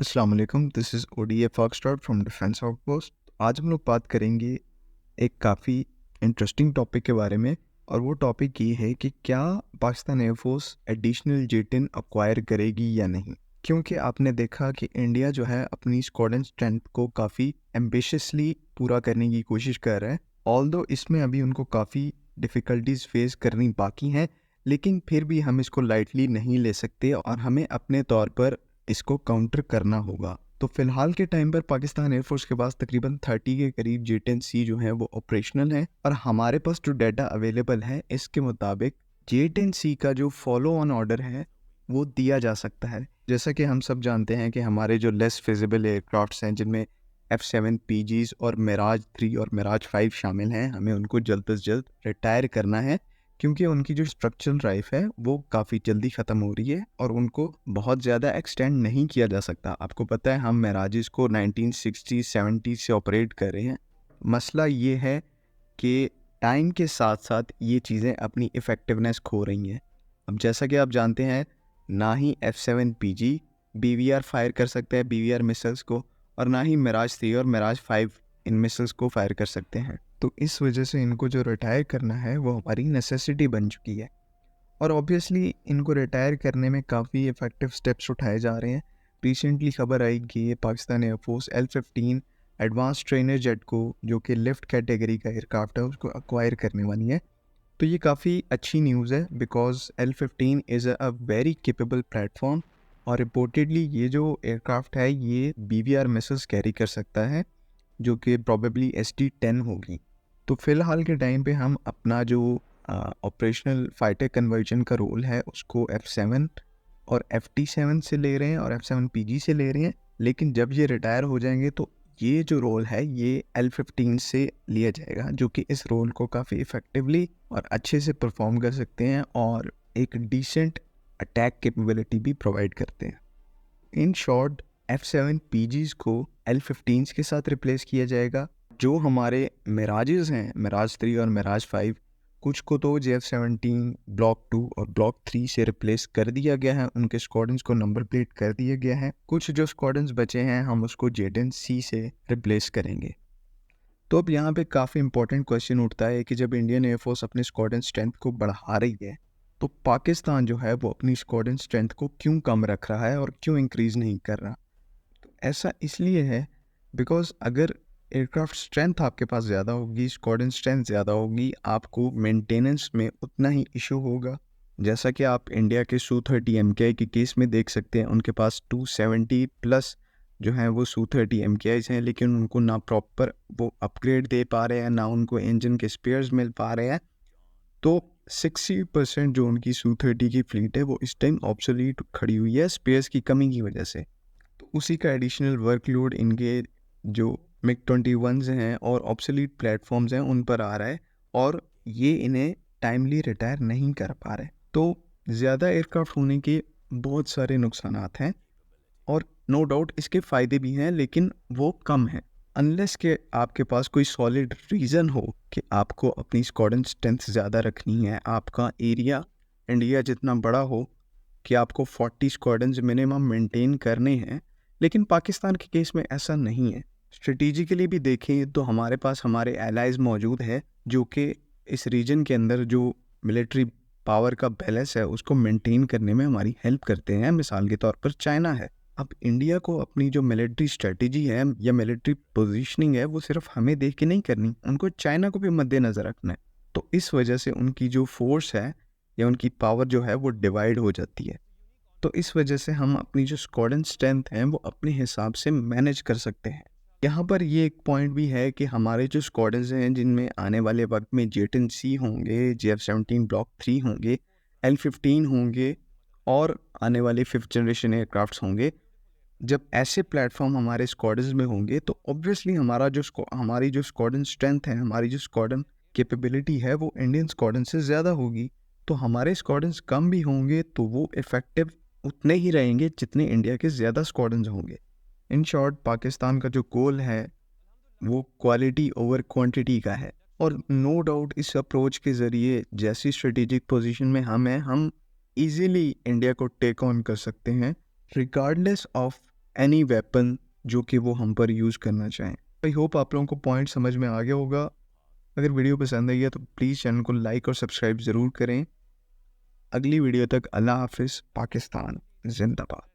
अस्सलाम वालेकुम, this is ODA foxtrot from defence outpost. आज हम लोग बात करेंगे एक काफ़ी इंटरेस्टिंग टॉपिक के बारे में, और वो टॉपिक ये है कि क्या पाकिस्तान एयरफोर्स एडिशनल जेट-10 एक्वायर करेगी या नहीं। क्योंकि आपने देखा कि इंडिया जो है अपनी स्क्वाड्रन स्ट्रेंथ को काफ़ी एम्बिशियसली पूरा करने की कोशिश कर रहा है। ऑल्दो इसमें अभी उनको काफ़ी डिफ़िकल्टीज़ फेस करनी बाकी हैं, लेकिन फिर भी हम इसको लाइटली नहीं ले सकते और हमें अपने तौर पर इसको काउंटर करना होगा। तो फिलहाल के टाइम पर पाकिस्तान एयरफोर्स के पास तकरीबन 30 के करीब J-10C जो है वो ऑपरेशनल है, और हमारे पास जो डाटा अवेलेबल है इसके मुताबिक J-10C का जो फॉलो ऑन ऑर्डर है वो दिया जा सकता है। जैसा कि हम सब जानते हैं कि हमारे जो लेस फिजिबल एयरक्राफ्ट्स हैं, जिनमें F7 PGs और मिराज 3 और मिराज 5 शामिल हैं, हमें उनको जल्द से जल्द रिटायर करना है, क्योंकि उनकी जो स्ट्रक्चरल लाइफ है वो काफ़ी जल्दी ख़त्म हो रही है और उनको बहुत ज़्यादा एक्सटेंड नहीं किया जा सकता। आपको पता है हम मिराजेस को 1960-70 से ऑपरेट कर रहे हैं। मसला ये है कि टाइम के साथ साथ ये चीज़ें अपनी इफ़ेक्टिवनेस खो रही हैं। अब जैसा कि आप जानते हैं, ना ही F7 PG BVR फायर कर सकता है BVR मिसाइल्स को, और ना ही मिराज 3 और मिराज 5 इन मिसाइल्स को फायर कर सकते हैं। तो इस वजह से इनको जो रिटायर करना है वो हमारी नेसेसिटी बन चुकी है, और ऑब्वियसली इनको रिटायर करने में काफ़ी इफ़ेक्टिव स्टेप्स उठाए जा रहे हैं। रिसेंटली खबर आई कि ये Pakistan air force L-15 advance trainer jet को, जो कि लिफ्ट कैटेगरी का एयरक्राफ्ट है, उसको एक्वायर करने वाली है। तो ये काफ़ी अच्छी न्यूज़ है, because L-15 is a very capable platform, और रिपोर्टेडली ये जो एयरक्राफ्ट है ये BVR मिसाइल्स कैरी कर सकता है, जो कि प्रॉबेबली SD-10 होगी। तो फ़िलहाल के टाइम पे हम अपना जो ऑपरेशनल फाइटर कन्वर्जन का रोल है उसको F7 और FT7 से ले रहे हैं और F7 PG से ले रहे हैं, लेकिन जब ये रिटायर हो जाएंगे तो ये जो रोल है ये L-15 से लिया जाएगा, जो कि इस रोल को काफ़ी इफ़ेक्टिवली और अच्छे से परफॉर्म कर सकते हैं और एक डिसेंट अटैक कैपेबिलिटी भी प्रोवाइड करते हैं। इन शॉर्ट, F7 PGs को L-15s के साथ रिप्लेस किया जाएगा। जो हमारे मिराजेस हैं, मिराज 3 और मिराज 5, कुछ को तो JF-17 ब्लॉक 2 और ब्लॉक 3 से रिप्लेस कर दिया गया है, उनके स्क्वाड्रन्स को नंबर प्लेट कर दिया गया है। कुछ जो स्क्वाड्रन्स बचे हैं हम उसको J-10C से रिप्लेस करेंगे। तो अब यहाँ पे काफ़ी इंपॉर्टेंट क्वेश्चन उठता है कि जब इंडियन एयरफोर्स अपनी स्क्वाड्रन स्ट्रेंथ को बढ़ा रही है, तो पाकिस्तान जो है वो अपनी स्क्वाड्रन स्ट्रेंथ को क्यों कम रख रहा है और क्यों इंक्रीज़ नहीं कर रहा। तो ऐसा इसलिए है बिकॉज अगर एयरक्राफ्ट स्ट्रेंथ आपके पास ज़्यादा होगी, स्क्वाड्रन स्ट्रेंथ ज़्यादा होगी, आपको मेंटेनेंस में उतना ही इशू होगा। जैसा कि आप इंडिया के Su-30 MKI के केस में देख सकते हैं, उनके पास 270 प्लस जो हैं वो Su-30 MKIs हैं, लेकिन उनको ना प्रॉपर वो अपग्रेड दे पा रहे हैं, ना उनको इंजन के स्पेयर्स मिल पा रहे हैं। तो 60% जो उनकी Su-30 की फ्लीट है वो इस टाइम ऑब्सोलीट खड़ी हुई है स्पेयर्स की कमी की वजह से। तो उसी का एडिशनल वर्कलोड इनके जो MiG-21s हैं और ऑब्सोलीट प्लेटफॉर्म्स हैं उन पर आ रहा है, और ये इन्हें टाइमली रिटायर नहीं कर पा रहे। तो ज़्यादा एयरक्राफ्ट होने के बहुत सारे नुकसानात हैं, और नो डाउट इसके फ़ायदे भी हैं, लेकिन वो कम हैं। अनलेस के आपके पास कोई सॉलिड रीज़न हो कि आपको अपनी स्क्वाड्रन स्ट्रेंथ ज़्यादा रखनी है, आपका एरिया इंडिया जितना बड़ा हो कि आपको 40 स्क्वाड्रन्स मिनिमम मेंटेन करने हैं। लेकिन पाकिस्तान के केस में ऐसा नहीं है। स्ट्रेटिजिकली भी देखें तो हमारे पास हमारे एलाइज मौजूद है, जो कि इस रीजन के अंदर जो मिलिट्री पावर का बैलेंस है उसको मेंटेन करने में हमारी हेल्प करते हैं। मिसाल के तौर पर चाइना है। अब इंडिया को अपनी जो मिलिट्री स्ट्रेटजी है या मिलिट्री पोजीशनिंग है वो सिर्फ हमें देख के नहीं करनी, उनको चाइना को भी मद्देनज़र रखना है। तो इस वजह से उनकी जो फोर्स है या उनकी पावर जो है वो डिवाइड हो जाती है। तो इस वजह से हम अपनी जो स्क्वाड्रन स्ट्रेंथ है वो अपने हिसाब से मैनेज कर सकते हैं। यहाँ पर ये एक पॉइंट भी है कि हमारे जो स्क्वाड्रन्स हैं जिनमें आने वाले वक्त में J-10C होंगे, JF-17 ब्लॉक 3 होंगे, L-15 होंगे और आने वाले 5th जनरेशन एयरक्राफ्ट्स होंगे। जब ऐसे प्लेटफॉर्म हमारे स्क्वाड्रन्स में होंगे तो ऑब्वियसली हमारी जो स्क्वाड्रन स्ट्रेंथ है, हमारी जो स्क्वाड्रन कैपेबिलिटी है वो इंडियन स्क्वाड्रन से ज़्यादा होगी। तो हमारे स्क्वाड्रन्स कम भी होंगे तो वो इफ़ेक्टिव उतने ही रहेंगे जितने इंडिया के ज़्यादा स्क्वाड्रन्स होंगे। इन शॉर्ट, पाकिस्तान का जो गोल है वो क्वालिटी ओवर क्वांटिटी का है, और नो डाउट इस अप्रोच के ज़रिए जैसी स्ट्रेटेजिक पोजीशन में हम हैं, हम इजीली इंडिया को टेक ऑन कर सकते हैं, रिगार्डलेस ऑफ एनी वेपन जो कि वो हम पर यूज़ करना चाहें। आई होप आप लोगों को पॉइंट समझ में आ गया होगा। अगर वीडियो पसंद आई है तो प्लीज़ चैनल को लाइक और सब्सक्राइब ज़रूर करें। अगली वीडियो तक अल्लाह हाफिज़। पाकिस्तान जिंदाबाद।